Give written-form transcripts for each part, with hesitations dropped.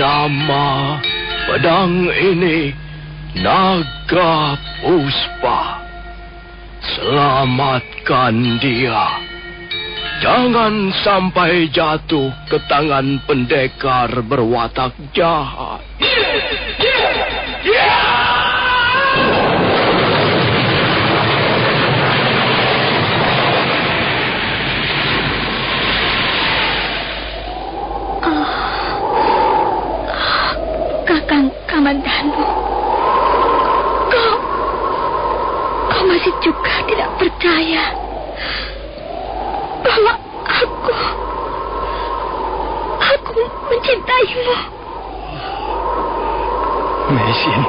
Nama pedang ini Naga Puspa. Selamatkan dia. Jangan sampai jatuh ke tangan pendekar berwatak jahat. Kakang Kamandanu, kau masih juga tidak percaya bahwa aku mencintaimu. Meisin,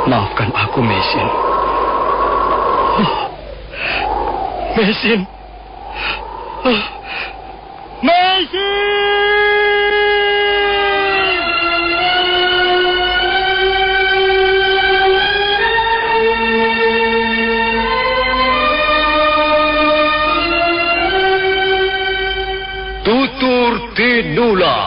maafkan aku, Meisin. Meisin. Meisin! Tutur Tinula.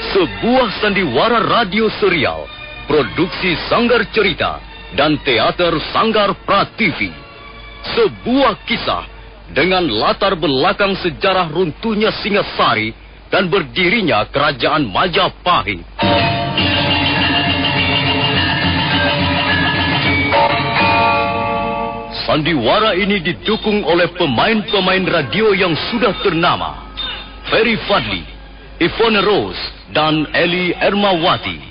Sebuah sandiwara radio serial, produksi Sanggar Cerita dan teater Sanggar Prativi. Sebuah kisah dengan latar belakang sejarah runtuhnya Singasari dan berdirinya Kerajaan Majapahit. Sandiwara ini didukung oleh pemain-pemain radio yang sudah ternama. Ferry Fadli, Ivone Rose, dan Eli Ermawati.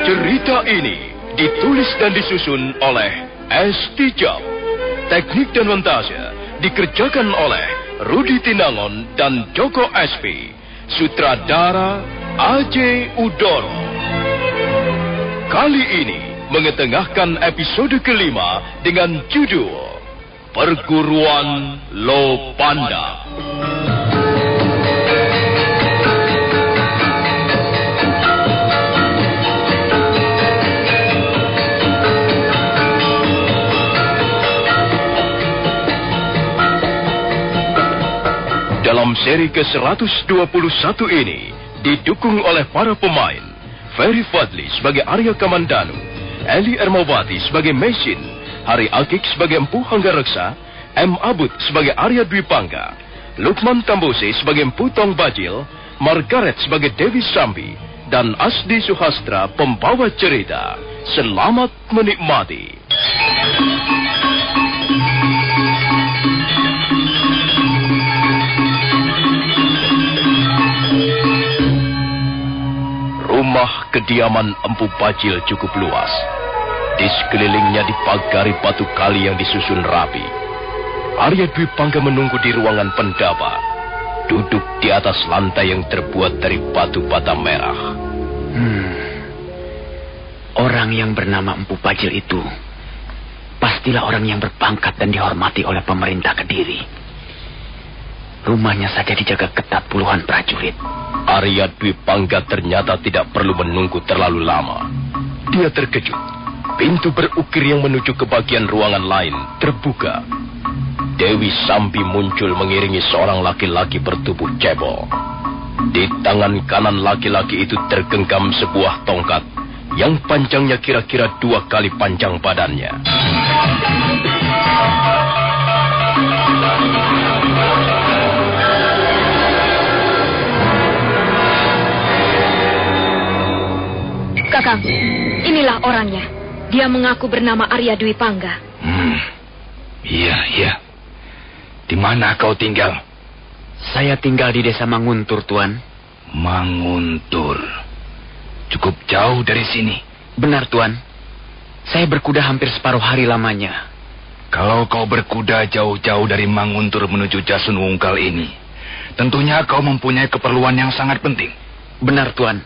Cerita ini ditulis dan disusun oleh S. Tijab. Teknik dan montase dikerjakan oleh Rudi Tinangon dan Joko SP. Sutradara A.J. Udoro. Kali ini mengetengahkan episode kelima dengan judul Perguruan Lopanda. Dalam seri ke-121 ini didukung oleh para pemain Ferry Fadli sebagai Arya Kamandanu, Eli Ermawati sebagai Meisin, Hari Akik sebagai Empu Hanggareksa, M. Abud sebagai Arya Dwi Pangga, Lukman Tambose sebagai Empu Tong Bajil, Margaret sebagai Dewi Sambi, dan Asdi Suhastra pembawa cerita. Selamat menikmati. Rumah kediaman Empu Bajil cukup luas. Di sekelilingnya dipagari batu kali yang disusun rapi. Arya Dwi Pangga menunggu di ruangan pendaba, duduk di atas lantai yang terbuat dari batu bata merah. Orang yang bernama Empu Bajil itu pastilah orang yang berpangkat dan dihormati oleh pemerintah Kediri. Rumahnya saja dijaga ketat puluhan prajurit. Arya Dwi Pangga ternyata tidak perlu menunggu terlalu lama. Dia terkejut. Pintu berukir yang menuju ke bagian ruangan lain terbuka. Dewi Sambi muncul mengiringi seorang laki-laki bertubuh cebol. Di tangan kanan laki-laki itu tergenggam sebuah tongkat yang panjangnya kira-kira 2 kali panjang badannya. Kakang, inilah orangnya. Dia mengaku bernama Arya Dwi Pangga. Iya. Di mana kau tinggal? Saya tinggal di desa Manguntur, Tuan. Manguntur. Cukup jauh dari sini. Benar, Tuan. Saya berkuda hampir separuh hari lamanya. Kalau kau berkuda jauh-jauh dari Manguntur menuju Jasun Wungkal ini, tentunya kau mempunyai keperluan yang sangat penting. Benar, Tuan.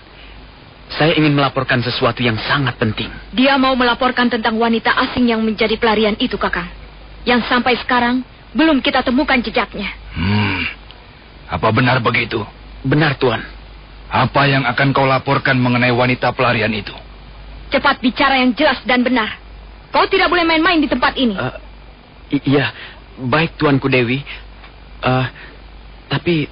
Saya ingin melaporkan sesuatu yang sangat penting. Dia mau melaporkan tentang wanita asing yang menjadi pelarian itu, Kakang. Yang sampai sekarang belum kita temukan jejaknya. Apa benar begitu? Benar, Tuan. Apa yang akan kau laporkan mengenai wanita pelarian itu? Cepat bicara yang jelas dan benar. Kau tidak boleh main-main di tempat ini. Iya, baik Tuanku Dewi. Tapi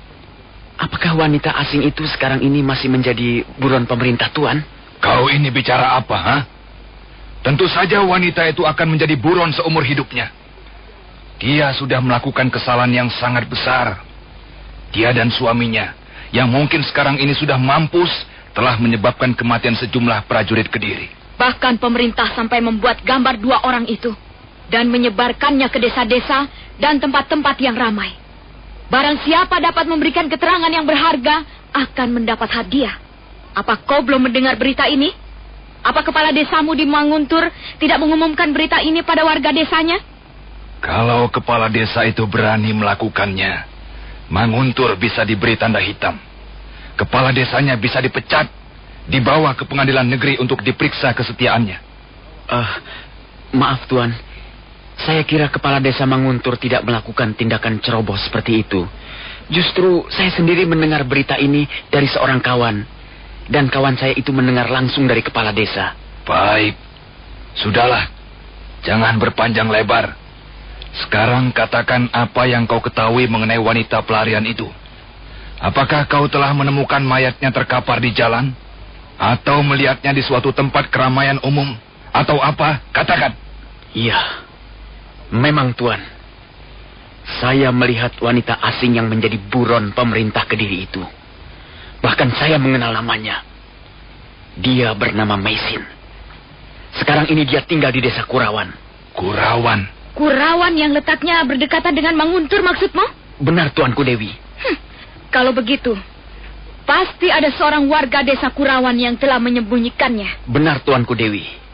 apakah wanita asing itu sekarang ini masih menjadi buron pemerintah, Tuan? Kau ini bicara apa, ha? Tentu saja wanita itu akan menjadi buron seumur hidupnya. Dia sudah melakukan kesalahan yang sangat besar. Dia dan suaminya, yang mungkin sekarang ini sudah mampus, telah menyebabkan kematian sejumlah prajurit Kediri. Bahkan pemerintah sampai membuat gambar 2 orang itu dan menyebarkannya ke desa-desa dan tempat-tempat yang ramai. Barang siapa dapat memberikan keterangan yang berharga akan mendapat hadiah. Apa kau belum mendengar berita ini? Apa kepala desamu di Manguntur tidak mengumumkan berita ini pada warga desanya? Kalau kepala desa itu berani melakukannya, Manguntur bisa diberi tanda hitam. Kepala desanya bisa dipecat, dibawa ke pengadilan negeri untuk diperiksa kesetiaannya. Maaf, Tuan. Saya kira kepala desa Manguntur tidak melakukan tindakan ceroboh seperti itu. Justru saya sendiri mendengar berita ini dari seorang kawan. Dan kawan saya itu mendengar langsung dari kepala desa. Baik. Sudahlah. Jangan berpanjang lebar. Sekarang katakan apa yang kau ketahui mengenai wanita pelarian itu. Apakah kau telah menemukan mayatnya terkapar di jalan? Atau melihatnya di suatu tempat keramaian umum? Atau apa? Katakan. Iya. Memang, Tuan. Saya melihat wanita asing yang menjadi buron pemerintah Kediri itu. Bahkan saya mengenal namanya. Dia bernama Maisin. Sekarang ini dia tinggal di desa Kurawan. Kurawan? Kurawan yang letaknya berdekatan dengan Manguntur maksudmu? Benar, Tuanku Dewi. Kalau begitu, pasti ada seorang warga desa Kurawan yang telah menyembunyikannya. Benar, Tuanku Dewi.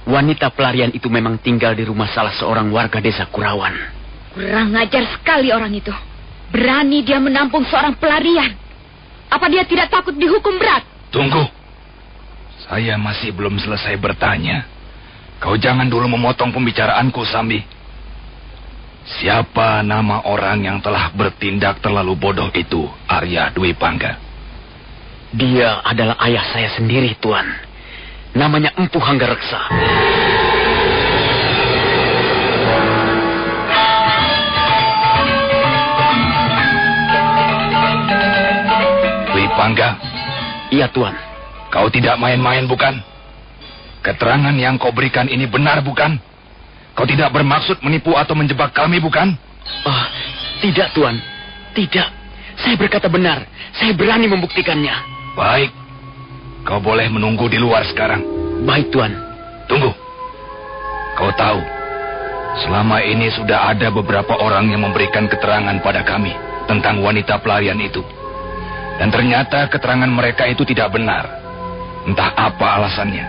Wanita pelarian itu memang tinggal di rumah salah seorang warga desa Kurawan. Kurang ajar sekali orang itu. Berani dia menampung seorang pelarian. Apa dia tidak takut dihukum berat? Tunggu. Saya masih belum selesai bertanya. Kau jangan dulu memotong pembicaraanku, Sambi. Siapa nama orang yang telah bertindak terlalu bodoh itu, Arya Dwi Pangga? Dia adalah ayah saya sendiri, Tuan. Namanya Empu Hanggareksa. Dwi Pangga? Iya, Tuan. Kau tidak main-main, bukan? Keterangan yang kau berikan ini benar, bukan? Kau tidak bermaksud menipu atau menjebak kami, bukan? Tidak, Tuan. Tidak. Saya berkata benar. Saya berani membuktikannya. Baik. Kau boleh menunggu di luar sekarang. Baik, Tuan. Tunggu. Kau tahu, selama ini sudah ada beberapa orang yang memberikan keterangan pada kami tentang wanita pelarian itu. Dan ternyata keterangan mereka itu tidak benar. Entah apa alasannya.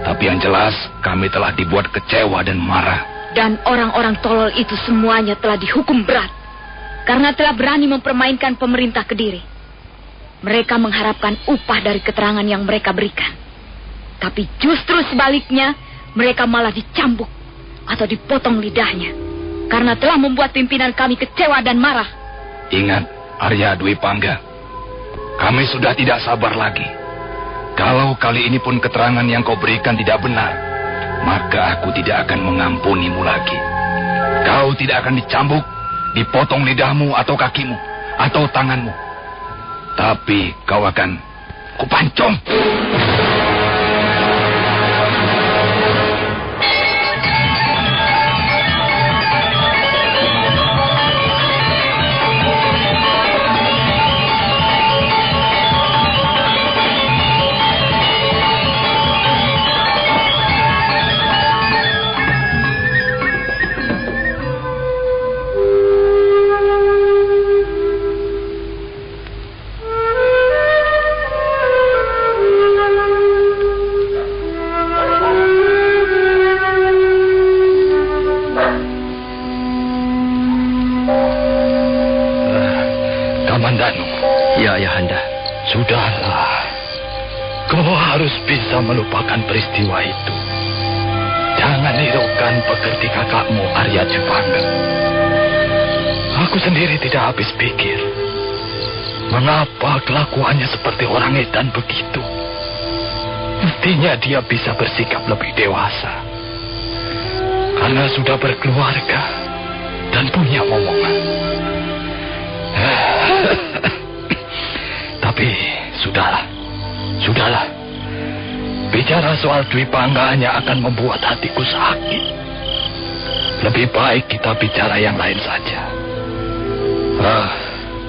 Tapi yang jelas, kami telah dibuat kecewa dan marah. Dan orang-orang tolol itu semuanya telah dihukum berat. Karena telah berani mempermainkan pemerintah Kediri. Mereka mengharapkan upah dari keterangan yang mereka berikan. Tapi justru sebaliknya, mereka malah dicambuk atau dipotong lidahnya. Karena telah membuat pimpinan kami kecewa dan marah. Ingat, Arya Dwi Pangga. Kami sudah tidak sabar lagi. Kalau kali ini pun keterangan yang kau berikan tidak benar, maka aku tidak akan mengampunimu lagi. Kau tidak akan dicambuk, dipotong lidahmu atau kakimu, atau tanganmu. Tapi kau akan kupancung. Ya, Ayahanda. Sudahlah. Kau harus bisa melupakan peristiwa itu. Jangan hiraukan pekerti kakakmu Arya Dwi Pangga. Aku sendiri tidak habis pikir. Mengapa kelakuannya seperti orang edan begitu? Mestinya dia bisa bersikap lebih dewasa. Karena sudah berkeluarga dan punya momongan. Tapi sudahlah. Bicara soal Dwi Pangga hanya akan membuat hatiku sakit. Lebih baik kita bicara yang lain saja.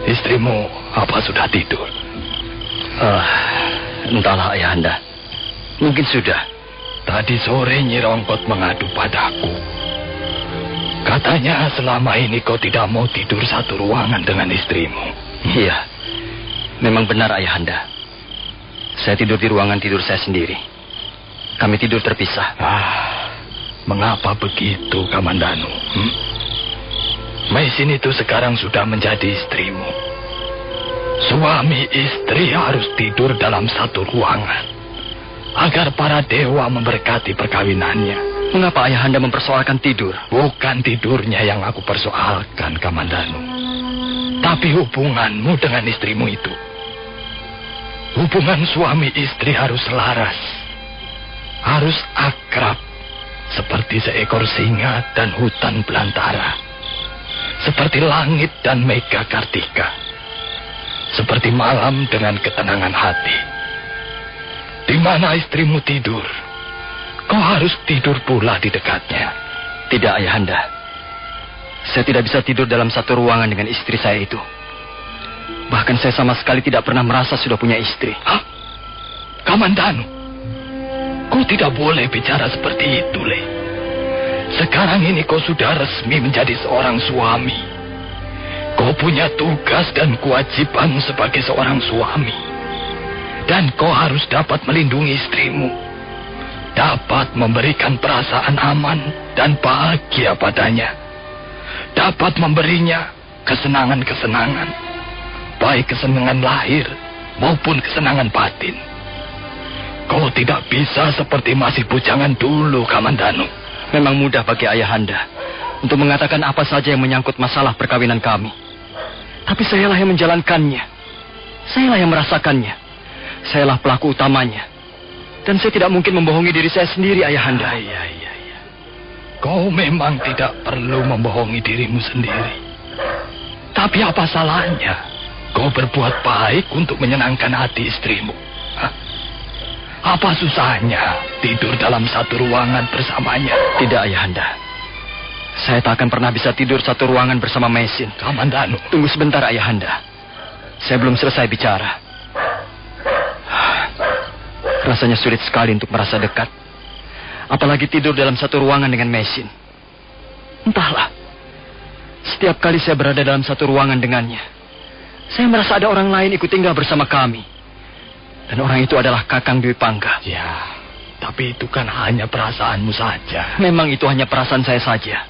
Istrimu apa sudah tidur? Entahlah, Ayahanda. Mungkin sudah. Tadi sore Nyi Rongkot mengadu padaku. Katanya selama ini kau tidak mau tidur satu ruangan dengan istrimu. Iya, memang benar, Ayahanda. Saya tidur di ruangan tidur saya sendiri. Kami tidur terpisah. Mengapa begitu, Kamandanu? Maisin itu sekarang sudah menjadi istrimu. Suami istri harus tidur dalam satu ruangan agar para dewa memberkati perkawinannya. Mengapa Ayahanda mempersoalkan tidur? Bukan tidurnya yang aku persoalkan, Kamandanu, tapi hubunganmu dengan istrimu itu. Hubungan suami istri harus selaras, harus akrab, seperti seekor singa dan hutan belantara, seperti langit dan Mega Kartika, seperti malam dengan ketenangan hati. Di mana istrimu tidur, kau harus tidur pula di dekatnya. Tidak, Ayahanda. Saya tidak bisa tidur dalam satu ruangan dengan istri saya itu. Bahkan saya sama sekali tidak pernah merasa sudah punya istri. Hah? Kamandanu, kau tidak boleh bicara seperti itu, Le. Sekarang ini kau sudah resmi menjadi seorang suami. Kau punya tugas dan kewajiban sebagai seorang suami. Dan kau harus dapat melindungi istrimu. Dapat memberikan perasaan aman dan bahagia padanya. Dapat memberinya kesenangan-kesenangan. Baik kesenangan lahir maupun kesenangan batin. Kau tidak bisa seperti masih bujangan dulu, Kamandanu. Memang mudah bagi Ayahanda untuk mengatakan apa saja yang menyangkut masalah perkawinan kami. Tapi sayalah yang menjalankannya. Sayalah yang merasakannya. Sayalah pelaku utamanya. Dan saya tidak mungkin membohongi diri saya sendiri, Ayahanda. Iya. Kau memang tidak perlu membohongi dirimu sendiri. Tapi apa salahnya kau berbuat baik untuk menyenangkan hati istrimu? Hah? Apa susahnya tidur dalam satu ruangan bersamanya? Tidak, Ayahanda. Saya tak akan pernah bisa tidur satu ruangan bersama Maisin. Kamandanu. Tunggu sebentar, Ayahanda. Saya belum selesai bicara. Rasanya sulit sekali untuk merasa dekat. Apalagi tidur dalam satu ruangan dengan Maisin. Entahlah. Setiap kali saya berada dalam satu ruangan dengannya, saya merasa ada orang lain ikut tinggal bersama kami. Dan orang itu adalah Kakang Dwi Pangga. Ya, tapi itu kan hanya perasaanmu saja. Memang itu hanya perasaan saya saja.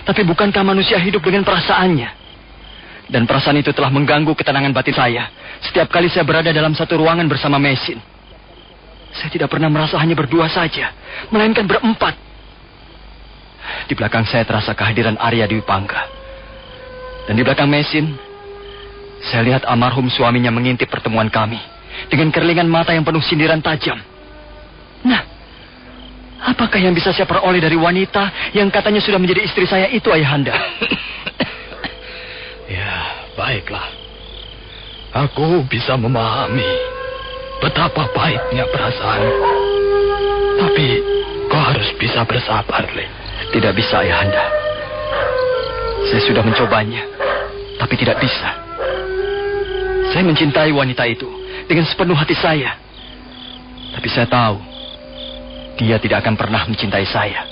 Tapi bukankah manusia hidup dengan perasaannya? Dan perasaan itu telah mengganggu ketenangan batin saya setiap kali saya berada dalam satu ruangan bersama Maisin. Saya tidak pernah merasa hanya berdua saja, melainkan berempat. Di belakang saya terasa kehadiran Arya Dwi Pangga. Dan di belakang Maisin, saya lihat almarhum suaminya mengintip pertemuan kami dengan kerlingan mata yang penuh sindiran tajam. Nah, apakah yang bisa saya peroleh dari wanita yang katanya sudah menjadi istri saya itu, Ayahanda? Ya, baiklah. Aku bisa memahami betapa pahitnya perasaan. Tapi kau harus bisa bersabar, Le. Tidak bisa, Ayahanda. Saya sudah mencobanya, tapi tidak bisa. Saya mencintai wanita itu dengan sepenuh hati saya. Tapi saya tahu dia tidak akan pernah mencintai saya.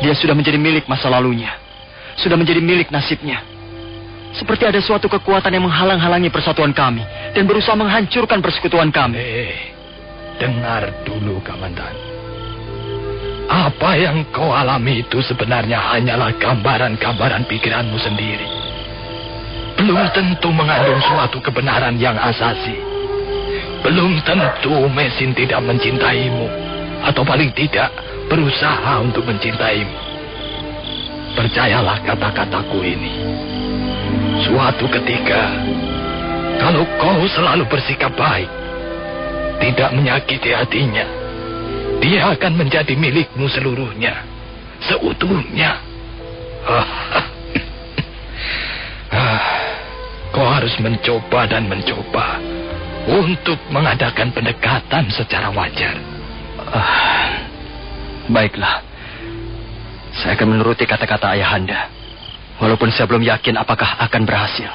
Dia sudah menjadi milik masa lalunya. Sudah menjadi milik nasibnya. Seperti ada suatu kekuatan yang menghalang-halangi persatuan kami dan berusaha menghancurkan persekutuan kami. Dengar dulu, Kamandanu. Apa yang kau alami itu sebenarnya hanyalah gambaran-gambaran pikiranmu sendiri. belum tentu mengandung suatu kebenaran yang asasi. Belum tentu Mesin tidak mencintaimu, atau paling tidak berusaha untuk mencintaimu. Percayalah kata-kataku ini. Suatu ketika, kalau kau selalu bersikap baik, tidak menyakiti hatinya, dia akan menjadi milikmu seluruhnya, seutuhnya. Kau harus mencoba dan mencoba untuk mengadakan pendekatan secara wajar. Baiklah. Saya akan menuruti kata-kata ayahanda, walaupun saya belum yakin apakah akan berhasil.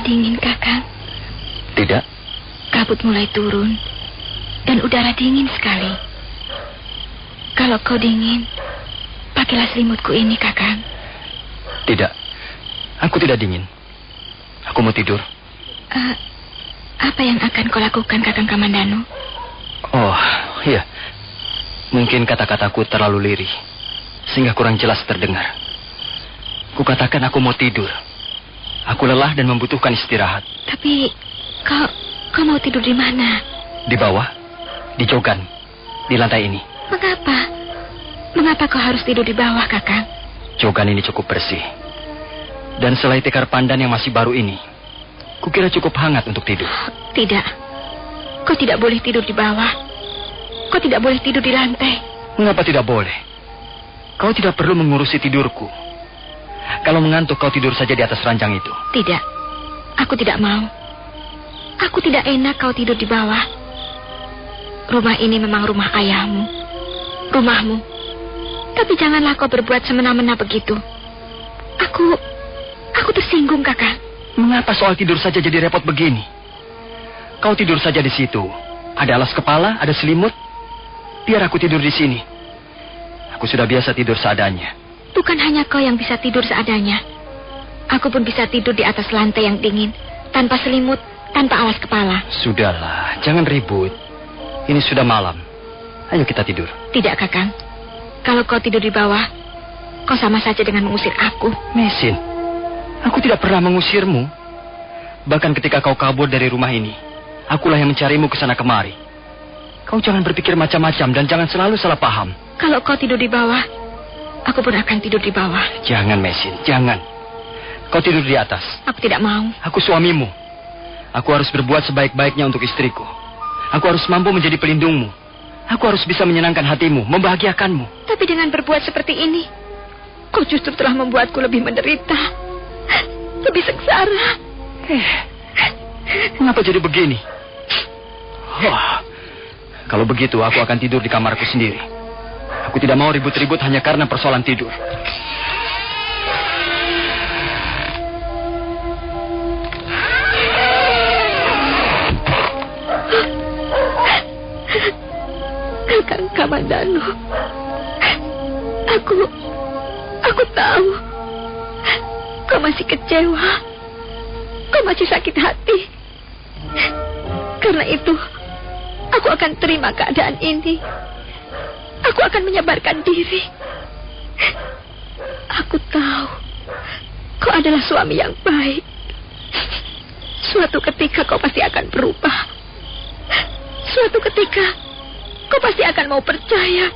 Dingin, Kakang? Tidak. Kabut mulai turun dan udara dingin sekali. Kalau kau dingin, pakailah selimutku ini, Kakang. Tidak. Aku tidak dingin. Aku mau tidur. Apa yang akan kau lakukan, Kakang Kamandanu? Oh, iya. Mungkin kata-kataku terlalu lirih, sehingga kurang jelas terdengar. Kukatakan aku mau tidur. Aku lelah dan membutuhkan istirahat. Tapi kau mau tidur di mana? Di bawah, di jogan, di lantai ini. Mengapa? Mengapa kau harus tidur di bawah, Kakang? Jogan ini cukup bersih. Dan selai tikar pandan yang masih baru ini, kukira cukup hangat untuk tidur. Tidak. Kau tidak boleh tidur di bawah. Kau tidak boleh tidur di lantai. Mengapa tidak boleh? Kau tidak perlu mengurusi tidurku. Kalau mengantuk kau tidur saja di atas ranjang itu. Tidak. Aku tidak mau. Aku tidak enak kau tidur di bawah. Rumah ini memang rumah ayahmu. Rumahmu. Tapi janganlah kau berbuat semena-mena begitu. Aku tersinggung, Kakak. Mengapa soal tidur saja jadi repot begini? Kau tidur saja di situ. Ada alas kepala, ada selimut. Biar aku tidur di sini. Aku sudah biasa tidur seadanya. Bukan hanya kau yang bisa tidur seadanya. Aku pun bisa tidur di atas lantai yang dingin, tanpa selimut, tanpa alas kepala. Sudahlah, jangan ribut. Ini sudah malam. Ayo kita tidur. Tidak, Kakang. Kalau kau tidur di bawah, kau sama saja dengan mengusir aku. Mesin, aku tidak pernah mengusirmu. Bahkan ketika kau kabur dari rumah ini, akulah yang mencarimu ke sana kemari. Kau jangan berpikir macam-macam dan jangan selalu salah paham. Kalau kau tidur di bawah, aku pun akan tidur di bawah. Jangan, Mesin, jangan. Kau tidur di atas. Aku tidak mau. Aku suamimu. Aku harus berbuat sebaik-baiknya untuk istriku. Aku harus mampu menjadi pelindungmu. Aku harus bisa menyenangkan hatimu, membahagiakanmu. Tapi dengan berbuat seperti ini, kau justru telah membuatku lebih menderita. Lebih sengsara. Mengapa jadi begini? Kalau begitu, aku akan tidur di kamarku sendiri. Aku tidak mau ribut-ribut hanya karena persoalan tidur. Kakang Kamandanu, aku tahu kau masih kecewa, kau masih sakit hati. Karena itu, aku akan terima keadaan ini. Aku akan menyabarkan diri. Aku tahu kau adalah suami yang baik. Suatu ketika kau pasti akan berubah. Suatu ketika kau pasti akan mau percaya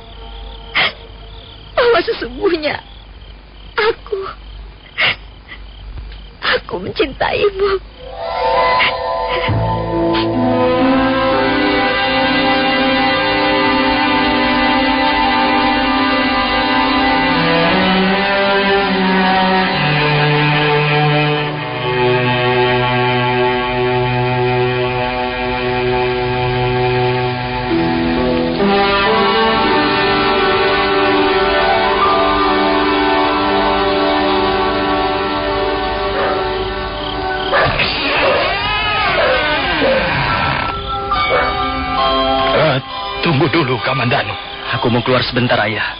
bahwa sesungguhnya aku mencintaimu. Tunggu dulu, Kamandanu. Aku mau keluar sebentar, Ayah.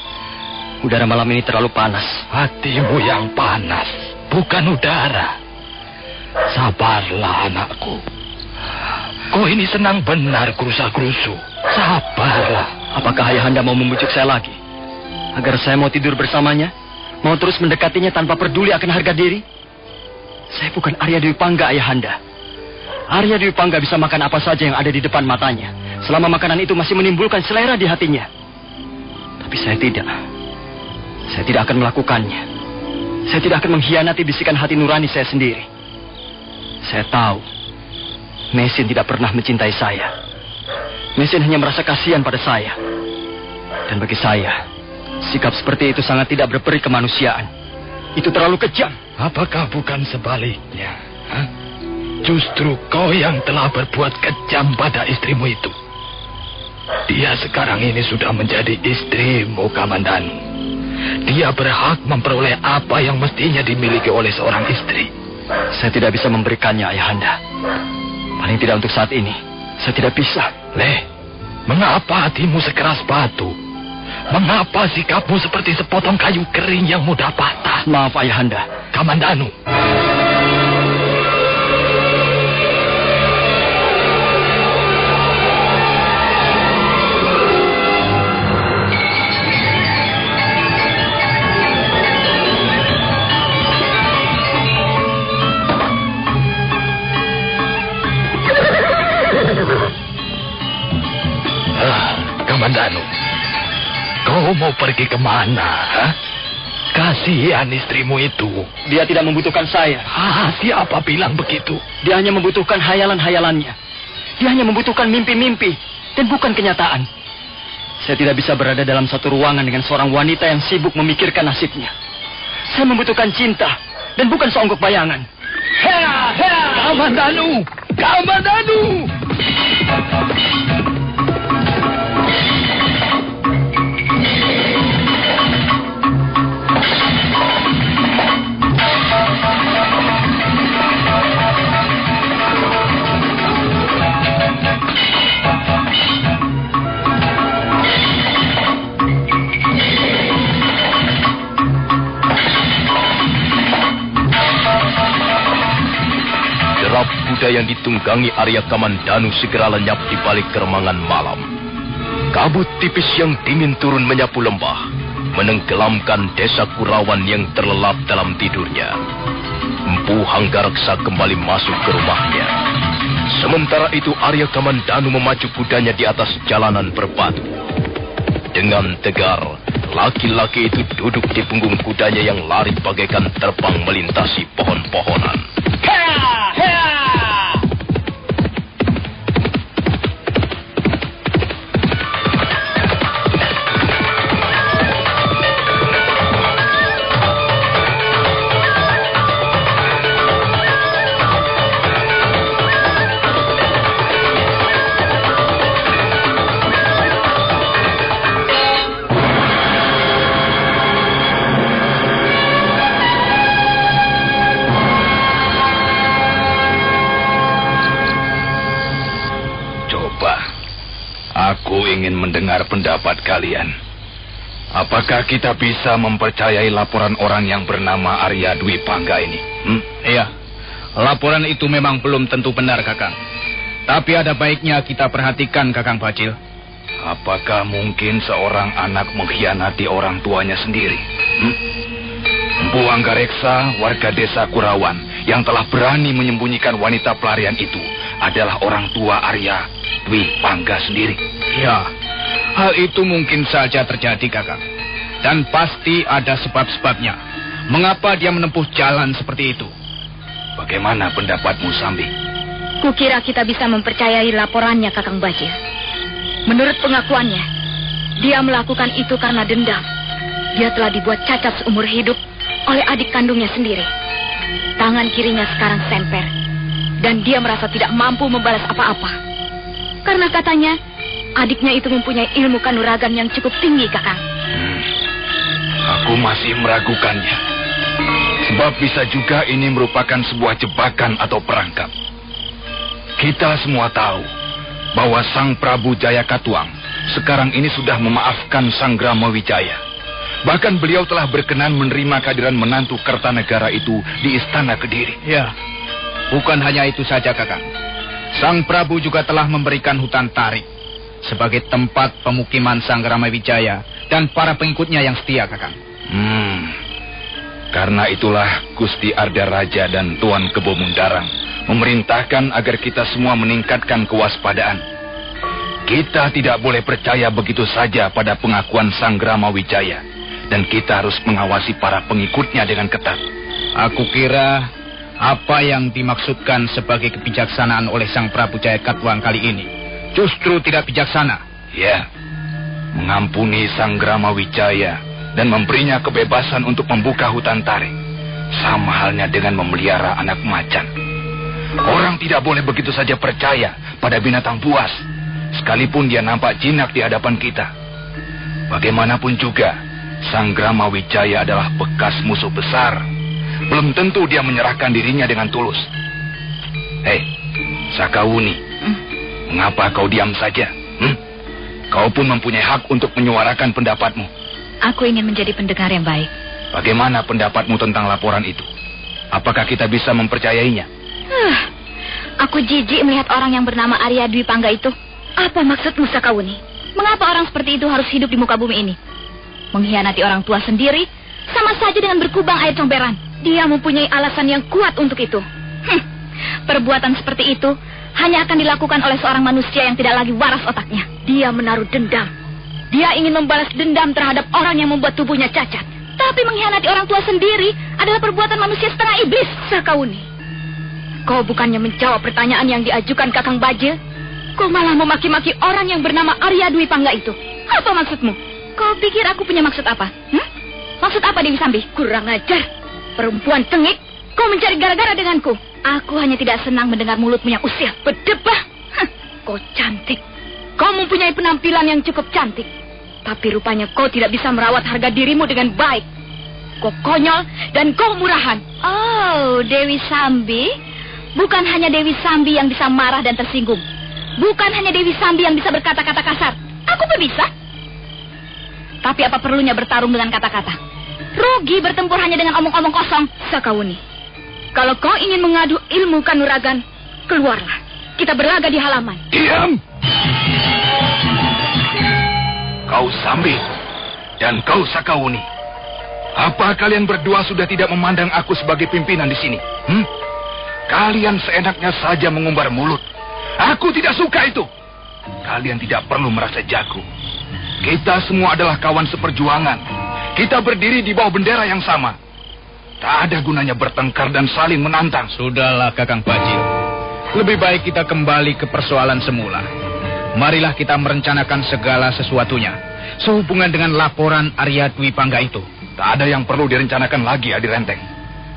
Udara malam ini terlalu panas. Hatimu yang panas, bukan udara. Sabarlah, anakku. Kau ini senang benar gerusa-gerusu. Sabarlah. Apakah Ayahanda mau membujuk saya lagi? Agar saya mau tidur bersamanya? Mau terus mendekatinya tanpa peduli akan harga diri? Saya bukan Arya Dwi Pangga, Ayahanda. Arya Dwi Pangga bisa makan apa saja yang ada di depan matanya, selama makanan itu masih menimbulkan selera di hatinya. Tapi saya tidak. Saya tidak akan melakukannya. Saya tidak akan mengkhianati bisikan hati nurani saya sendiri. Saya tahu Mesin tidak pernah mencintai saya. Mesin hanya merasa kasihan pada saya. Dan bagi saya, sikap seperti itu sangat tidak berperi kemanusiaan. Itu terlalu kejam. Apakah bukan sebaliknya? Hah? Justru kau yang telah berbuat kejam pada istrimu itu. Dia sekarang ini sudah menjadi istrimu, Kamandanu. Dia berhak memperoleh apa yang mestinya dimiliki oleh seorang istri. Saya tidak bisa memberikannya, Ayahanda. Paling tidak untuk saat ini. Saya tidak bisa. Mengapa hatimu sekeras batu? Mengapa sikapmu seperti sepotong kayu kering yang mudah patah? Maaf, Ayahanda. Kamandanu. Kamandanu, kau mau pergi kemana? Ha? Kasihan istrimu itu. Dia tidak membutuhkan saya. Siapa bilang begitu? Dia hanya membutuhkan hayalan-hayalannya. Dia hanya membutuhkan mimpi-mimpi dan bukan kenyataan. Saya tidak bisa berada dalam satu ruangan dengan seorang wanita yang sibuk memikirkan nasibnya. Saya membutuhkan cinta dan bukan seonggok bayangan. Kamandanu! Kamandanu! Derap kuda yang ditunggangi Arya Kamandanu segera lenyap di balik keremangan malam. Kabut tipis yang dingin turun menyapu lembah, menenggelamkan desa Kurawan yang terlelap dalam tidurnya. Empu Hanggareksa kembali masuk ke rumahnya. Sementara itu Arya Kamandanu memacu kudanya di atas jalanan berbatu. Dengan tegar, laki-laki itu duduk di punggung kudanya yang lari bagaikan terbang melintasi pohon-pohonan. Aku ingin mendengar pendapat kalian. Apakah kita bisa mempercayai laporan orang yang bernama Arya Dwi Pangga ini? Iya, laporan itu memang belum tentu benar, Kakang. Tapi ada baiknya kita perhatikan, Kakang Bajil. Apakah mungkin seorang anak mengkhianati orang tuanya sendiri? Empu Hanggareksa, warga desa Kurawan, yang telah berani menyembunyikan wanita pelarian itu adalah orang tua Arya Dwi Pangga sendiri. Ya, hal itu mungkin saja terjadi, Kakang. Dan pasti ada sebab-sebabnya. Mengapa dia menempuh jalan seperti itu? Bagaimana pendapatmu, Sambi? Kukira kita bisa mempercayai laporannya, Kakang Bajil. Menurut pengakuannya, dia melakukan itu karena dendam. Dia telah dibuat cacat seumur hidup oleh adik kandungnya sendiri. Tangan kirinya sekarang semper, dan dia merasa tidak mampu membalas apa-apa. Karena katanya, adiknya itu mempunyai ilmu kanuragan yang cukup tinggi, Kakang. Aku masih meragukannya. Sebab bisa juga ini merupakan sebuah jebakan atau perangkap. Kita semua tahu bahwa Sang Prabu Jayakatwang sekarang ini sudah memaafkan Sanggrama Wijaya. Bahkan beliau telah berkenan menerima kehadiran menantu Kertanegara itu di Istana Kediri. Ya, bukan hanya itu saja, Kakang. Sang Prabu juga telah memberikan hutan tarik sebagai tempat pemukiman Sanggrama Wijaya dan para pengikutnya yang setia, Kakang. Karena itulah Gusti Arda Raja dan Tuan Kebo Mundarang memerintahkan agar kita semua meningkatkan kewaspadaan. Kita tidak boleh percaya begitu saja pada pengakuan Sanggrama Wijaya, dan kita harus mengawasi para pengikutnya dengan ketat. Aku kira apa yang dimaksudkan sebagai kebijaksanaan oleh Sang Prabu Jaya Katuang kali ini justru tidak bijaksana. Ya, mengampuni Sanggrama Wijaya dan memberinya kebebasan untuk membuka hutan tarik, sama halnya dengan memelihara anak macan. Orang tidak boleh begitu saja percaya pada binatang buas, sekalipun dia nampak jinak di hadapan kita. Bagaimanapun juga, Sanggrama Wijaya adalah bekas musuh besar. Belum tentu dia menyerahkan dirinya dengan tulus. Hei, Sakawuni, mengapa kau diam saja? Kau pun mempunyai hak untuk menyuarakan pendapatmu. Aku ingin menjadi pendengar yang baik. Bagaimana pendapatmu tentang laporan itu? Apakah kita bisa mempercayainya? Aku jijik melihat orang yang bernama Arya Dwi Pangga itu. Apa maksudmu, Sakawuni? Mengapa orang seperti itu harus hidup di muka bumi ini? Mengkhianati orang tua sendiri sama saja dengan berkubang air comberan. Dia mempunyai alasan yang kuat untuk itu. Perbuatan seperti itu hanya akan dilakukan oleh seorang manusia yang tidak lagi waras otaknya. Dia menaruh dendam. Dia ingin membalas dendam terhadap orang yang membuat tubuhnya cacat. Tapi mengkhianati orang tua sendiri adalah perbuatan manusia setengah iblis. Sakawuni, kau bukannya menjawab pertanyaan yang diajukan Kakang Bajil, kau malah memaki-maki orang yang bernama Arya Dwi Pangga itu. Apa maksudmu? Kau pikir aku punya maksud apa? Maksud apa, Dewi Sambi? Kurang ajar. Perempuan cengik, kau mencari gara-gara denganku. Aku hanya tidak senang mendengar mulutmu yang usil berdebah. Kau cantik. Kau mempunyai penampilan yang cukup cantik. Tapi rupanya kau tidak bisa merawat harga dirimu dengan baik. Kau konyol dan kau murahan. Oh, Dewi Sambi. Bukan hanya Dewi Sambi yang bisa marah dan tersinggung. Bukan hanya Dewi Sambi yang bisa berkata-kata kasar. Aku pun bisa. Tapi apa perlunya bertarung dengan kata-kata? Rugi bertempur hanya dengan omong-omong kosong. Sakawuni, kalau kau ingin mengadu ilmu kanuragan, keluarlah. Kita berlaga di halaman. Diam! Kau Sambi dan kau Sakawuni, apa kalian berdua sudah tidak memandang aku sebagai pimpinan di sini? Kalian seenaknya saja mengumbar mulut. Aku tidak suka itu. Kalian tidak perlu merasa jago. Kita semua adalah kawan seperjuangan. Kita berdiri di bawah bendera yang sama. Tak ada gunanya bertengkar dan saling menantang. Sudahlah, Kakang Bajil. Lebih baik kita kembali ke persoalan semula. Marilah kita merencanakan segala sesuatunya sehubungan dengan laporan Arya Dwi Pangga itu. Tak ada yang perlu direncanakan lagi, Adi Renteng.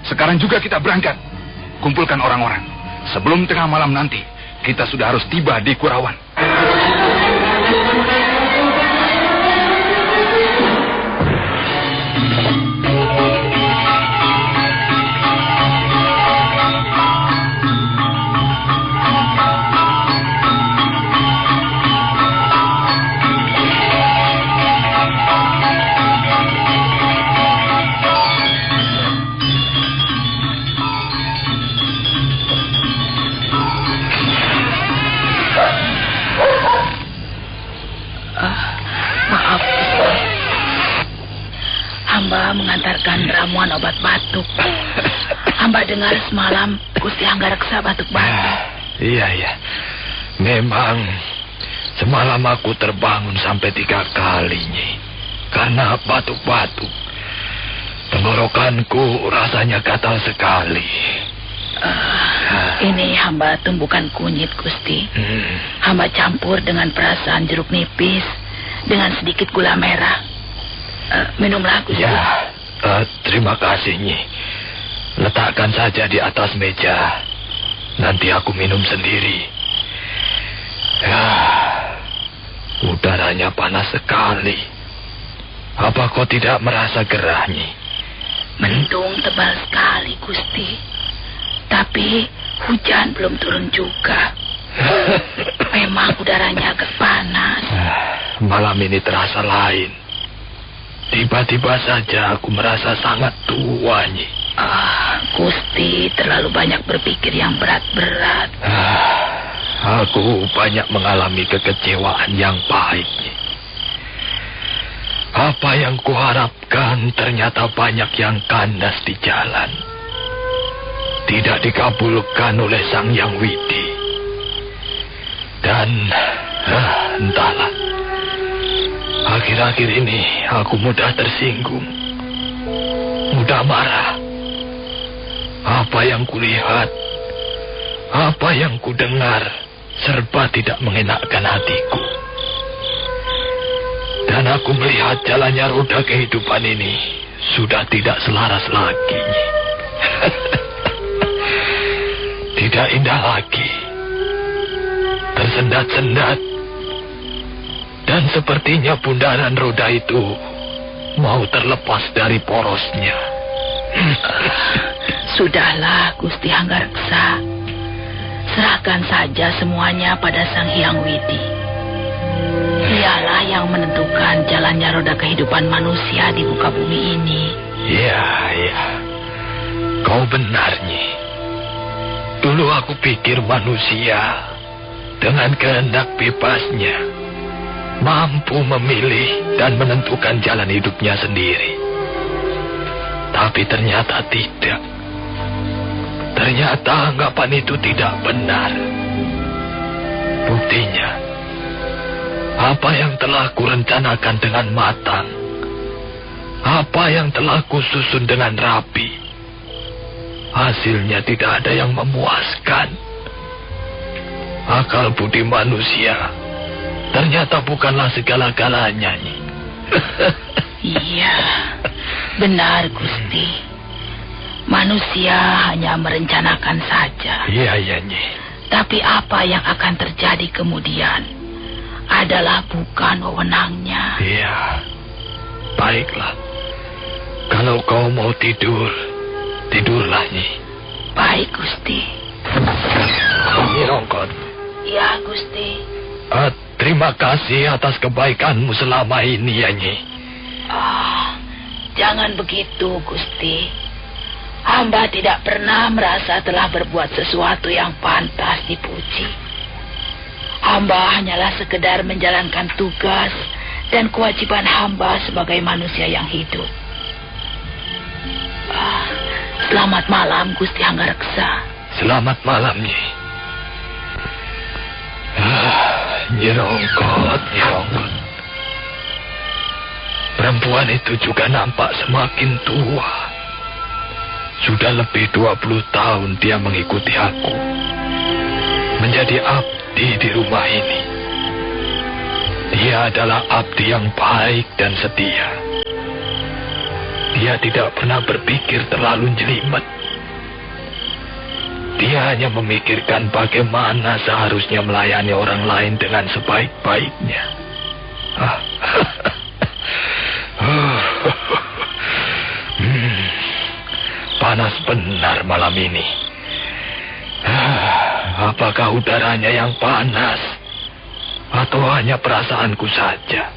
Sekarang juga kita berangkat. Kumpulkan orang-orang. Sebelum tengah malam nanti, kita sudah harus tiba di Kurawan. Hamba mengantarkan ramuan obat batuk. Hamba dengar semalam Gusti Anggareksa batuk-batuk. Iya. Memang semalam aku terbangun sampai 3 kali, Nyi. Karena batuk-batuk. Tenggorokanku rasanya gatal sekali. Ini hamba tumbukan kunyit, Gusti. Hamba campur dengan perasan jeruk nipis dengan sedikit gula merah. Minumlah, Gusti. Ya, terima kasih, Nyi. Letakkan saja di atas meja. Nanti aku minum sendiri. Ya, udaranya panas sekali. Apa kau tidak merasa gerah, Nyi? Mendung tebal sekali, Gusti. Tapi hujan belum turun juga. Memang udaranya agak panas. malam ini terasa lain. Tiba-tiba saja aku merasa sangat tua, Nyi. Gusti terlalu banyak berpikir yang berat-berat. Aku banyak mengalami kekecewaan yang pahit, Nyi. Apa yang kuharapkan ternyata banyak yang kandas di jalan. Tidak dikabulkan oleh Sang Hyang Widi. Dan entahlah, akhir-akhir ini aku mudah tersinggung, mudah marah. Apa yang kulihat, apa yang kudengar, serba tidak mengenakkan hatiku. Dan aku melihat jalannya roda kehidupan ini sudah tidak selaras lagi. Tidak indah lagi. Tersendat-sendat. Dan sepertinya bundaran roda itu mau terlepas dari porosnya. Sudahlah, Gusti Hanggareksa. Serahkan saja semuanya pada Sang Hyang Widi. Dialah yang menentukan jalannya roda kehidupan manusia di muka bumi ini. Ya. Kau benar, Nyi. Dulu aku pikir manusia dengan kehendak bebasnya mampu memilih dan menentukan jalan hidupnya sendiri. Tapi ternyata tidak. Ternyata anggapan itu tidak benar. Buktinya, apa yang telah kurencanakan dengan matang, apa yang telah kususun dengan rapi, hasilnya tidak ada yang memuaskan. Akal budi manusia ternyata bukanlah segala-galanya, Nyi. Iya, benar, Gusti. Manusia hanya merencanakan saja. Iya, Nyi. Tapi apa yang akan terjadi kemudian adalah bukan wewenangnya. Iya. Baiklah. Kalau kau mau tidur, tidurlah, Nyi. Baik, Gusti. Nyi Rongkot. Ya, Gusti. Terima kasih atas kebaikanmu selama ini, ya, Nyi. Jangan begitu, Gusti. Hamba tidak pernah merasa telah berbuat sesuatu yang pantas dipuji. Hamba hanyalah sekedar menjalankan tugas dan kewajiban hamba sebagai manusia yang hidup. Selamat malam, Gusti Hanggareksa. Selamat malam, Nyi. Nyi Rongkot. Perempuan itu juga nampak semakin tua. Sudah lebih 20 tahun dia mengikuti aku. Menjadi abdi di rumah ini. Dia adalah abdi yang baik dan setia. Dia tidak pernah berpikir terlalu jelimet. Dia hanya memikirkan bagaimana seharusnya melayani orang lain dengan sebaik-baiknya. Panas benar malam ini. Apakah udaranya yang panas? Atau hanya perasaanku saja?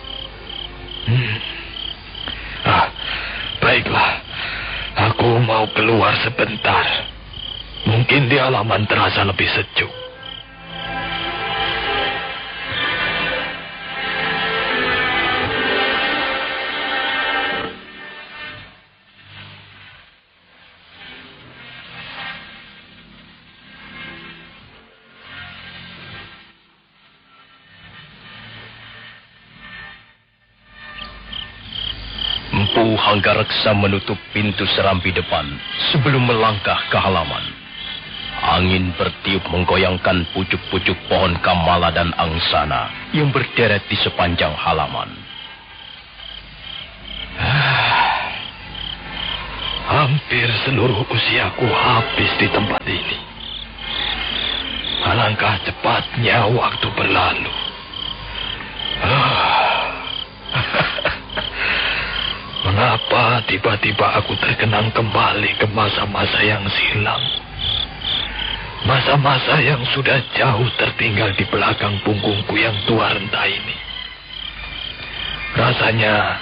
Baiklah. Aku mau keluar sebentar. Mungkin di halaman terasa lebih sejuk. Empu Hanggareksa menutup pintu serambi depan sebelum melangkah ke halaman. Angin bertiup menggoyangkan pucuk-pucuk pohon kamala dan angsana yang berderet di sepanjang halaman. Hampir seluruh usiaku habis di tempat ini. Alangkah cepatnya waktu berlalu. Mengapa tiba-tiba aku terkenang kembali ke masa-masa yang silam? Masa-masa yang sudah jauh tertinggal di belakang punggungku yang tua renta ini. Rasanya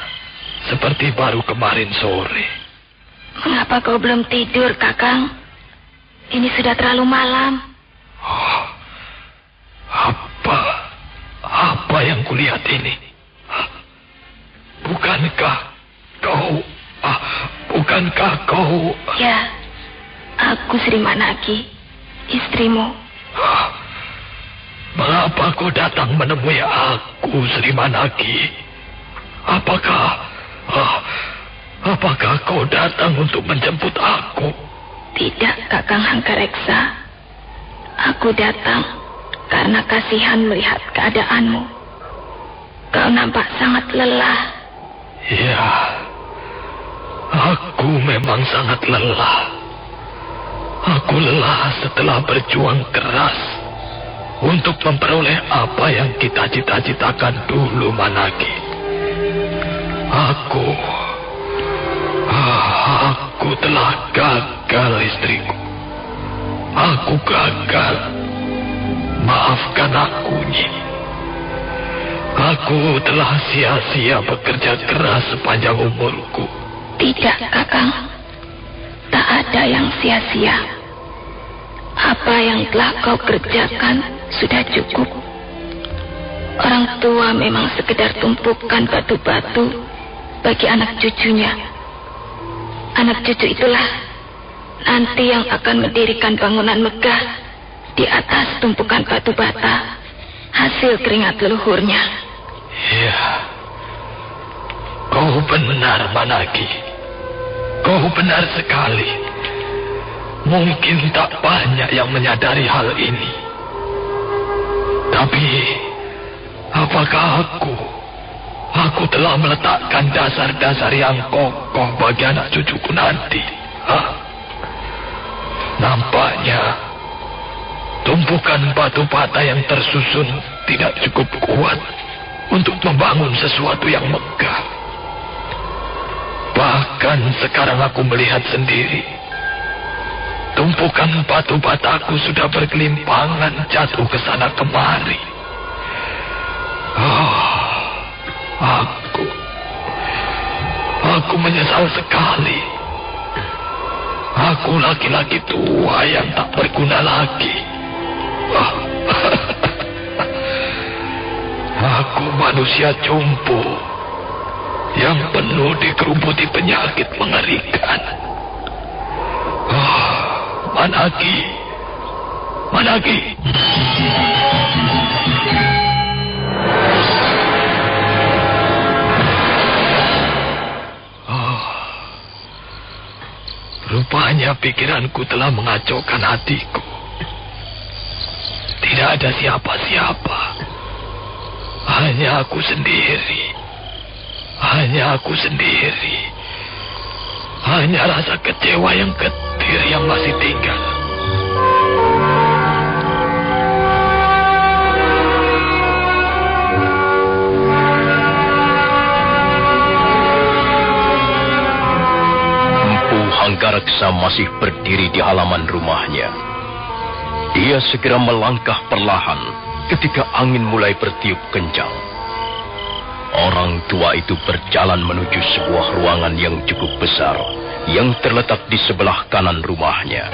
seperti baru kemarin sore. Mengapa kau belum tidur, Kakang? Ini sudah terlalu malam. Oh, apa yang kulihat ini? Bukankah kau... Ya, aku Sri Manaki, istrimu. Mengapa kau datang menemui aku, Sri Manaki? Apakah kau datang untuk menjemput aku? Tidak, Kakang Hanggareksa. Aku datang karena kasihan melihat keadaanmu. Kau nampak sangat lelah. Ya, aku memang sangat lelah. Aku lelah setelah berjuang keras untuk memperoleh apa yang kita cita-citakan dulu, Manaki. Aku telah gagal, istriku. Aku gagal. Maafkan aku, Nyi. Aku telah sia-sia bekerja keras sepanjang umurku. Tidak, Kakang. Tak ada yang sia-sia. Apa yang telah kau kerjakan sudah cukup. Orang tua memang sekedar tumpukan batu-batu bagi anak cucunya. Anak cucu itulah nanti yang akan mendirikan bangunan megah di atas tumpukan batu bata, hasil keringat leluhurnya. Ya, kau benar, Manaki. Kau benar sekali. Mungkin tak banyak yang menyadari hal ini. Tapi, apakah aku telah meletakkan dasar-dasar yang kokoh bagi anak cucuku nanti? Nampaknya tumpukan batu bata yang tersusun tidak cukup kuat untuk membangun sesuatu yang megah. Bahkan sekarang aku melihat sendiri, tumpukan batu bataku sudah bergelimpangan jatuh ke sana kemari. Aku menyesal sekali. Aku laki-laki tua yang tak berguna lagi. Aku manusia jompo yang penuh dikerubuti penyakit mengerikan. Manaki. Rupanya pikiranku telah mengacaukan hatiku. Tidak ada siapa-siapa. Hanya aku sendiri. Hanya rasa kecewa yang getir yang masih tinggal. Hanggareksa masih berdiri di halaman rumahnya. Dia segera melangkah perlahan ketika angin mulai bertiup kencang. Orang tua itu berjalan menuju sebuah ruangan yang cukup besar yang terletak di sebelah kanan rumahnya.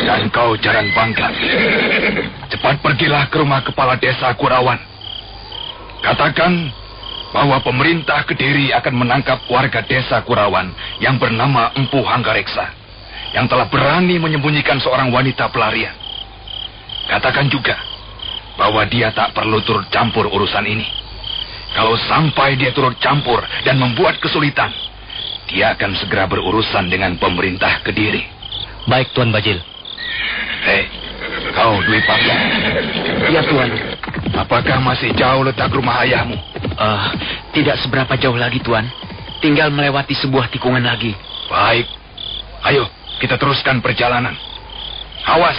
Dan kau Jaran Bangga, cepat pergilah ke rumah kepala desa Kurawan. Katakan bahwa pemerintah Kediri akan menangkap warga desa Kurawan yang bernama Empu Hanggareksa, yang telah berani menyembunyikan seorang wanita pelarian. Katakan juga bahwa dia tak perlu turut campur urusan ini. Kalau sampai dia turut campur dan membuat kesulitan, dia akan segera berurusan dengan pemerintah Kediri. Baik, Tuan Bajil. Hei, kau Dwi Pangga. Ya, Tuan. Apakah masih jauh letak rumah ayahmu? Tidak seberapa jauh lagi, Tuan. Tinggal melewati sebuah tikungan lagi. Baik. Ayo, kita teruskan perjalanan. Awas,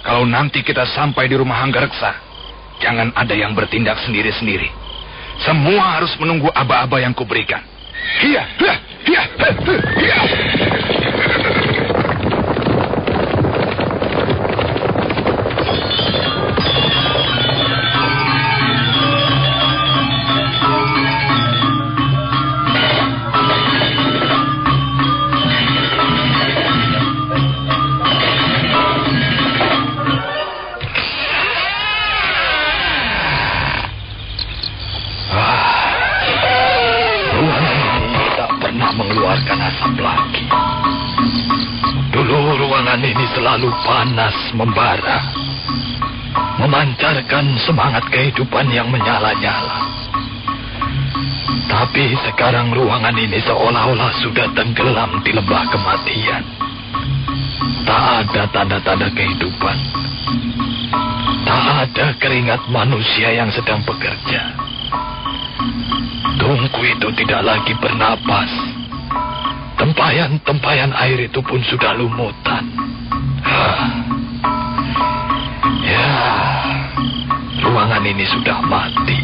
kalau nanti kita sampai di rumah Hanggareksa, jangan ada yang bertindak sendiri-sendiri. Semua harus menunggu aba-aba yang kuberikan. Hiya, hiya, hiya, hiya. Mengeluarkan asap lagi. Dulu ruangan ini selalu panas membara, memancarkan semangat kehidupan yang menyala-nyala. Tapi sekarang ruangan ini seolah-olah sudah tenggelam di lembah kematian. Tak ada tanda-tanda kehidupan. Tak ada keringat manusia yang sedang bekerja. Tungku itu tidak lagi bernapas. Tempayan-tempayan air itu pun sudah lumutan. Ya, ruangan ini sudah mati.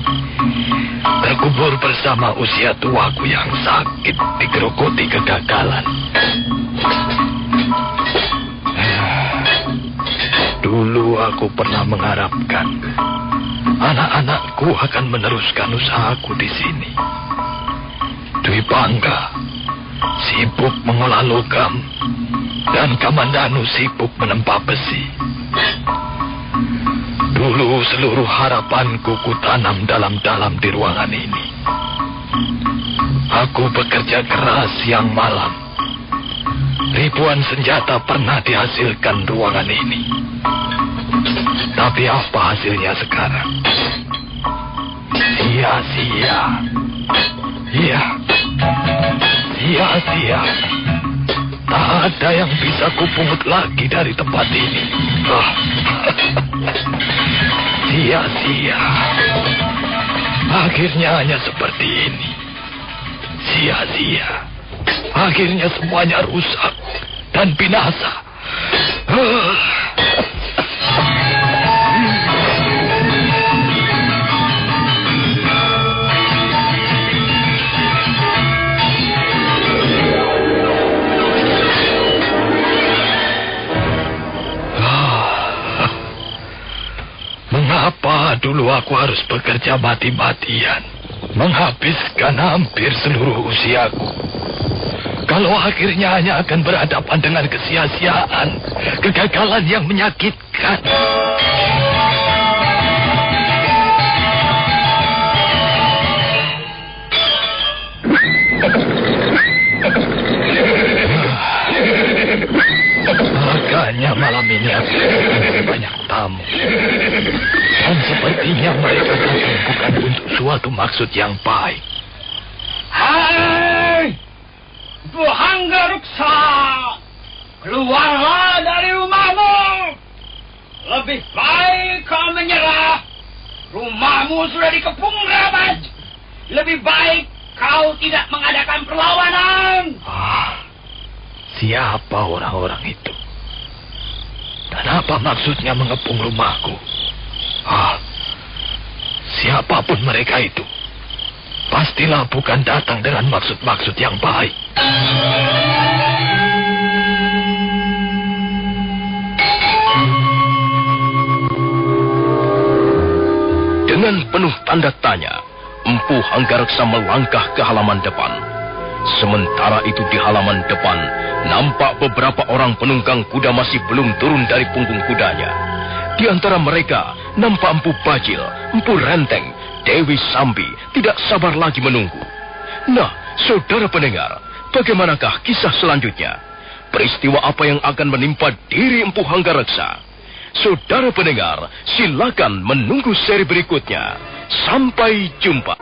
Terkubur bersama usia tuaku yang sakit digerogoti kegagalan. Dulu aku pernah mengharapkan anak-anakku akan meneruskan usahaku di sini. Dwi Pangga sibuk mengolah logam, dan Kamandanu sibuk menempa besi. Dulu seluruh harapanku kutanam dalam-dalam di ruangan ini. Aku bekerja keras siang malam. Ribuan senjata pernah dihasilkan ruangan ini. Tapi apa hasilnya sekarang? Sia-sia. Iya. Sia-sia. Tak ada yang bisa kupungut lagi dari tempat ini. Sia-sia. Akhirnya hanya seperti ini. Sia-sia. Akhirnya semuanya rusak dan binasa. Mengapa dulu aku harus bekerja mati-matian, menghabiskan hampir seluruh usiaku, kalau akhirnya hanya akan berhadapan dengan kesia-siaan, kegagalan yang menyakitkan. Agaknya malam ini aku banyak tamu. Dan sepertinya mereka datang bukan untuk suatu maksud yang baik. Hai, Bu Hanggareksa, keluarlah dari rumahmu. Lebih baik kau menyerah. Rumahmu sudah dikepung rabat. Lebih baik kau tidak mengadakan perlawanan. Siapa orang-orang itu? Dan apa maksudnya mengepung rumahku? Siapapun mereka itu, pastilah bukan datang dengan maksud-maksud yang baik. Dengan penuh tanda tanya, Empu Hanggareksa melangkah ke halaman depan. Sementara itu di halaman depan, nampak beberapa orang penunggang kuda masih belum turun dari punggung kudanya. Di antara mereka, nampak Empu Bajil, Empu Renteng, Dewi Sambi tidak sabar lagi menunggu. Nah, saudara pendengar, bagaimanakah kisah selanjutnya? Peristiwa apa yang akan menimpa diri Empu Hanggareksa? Saudara pendengar, silakan menunggu seri berikutnya. Sampai jumpa.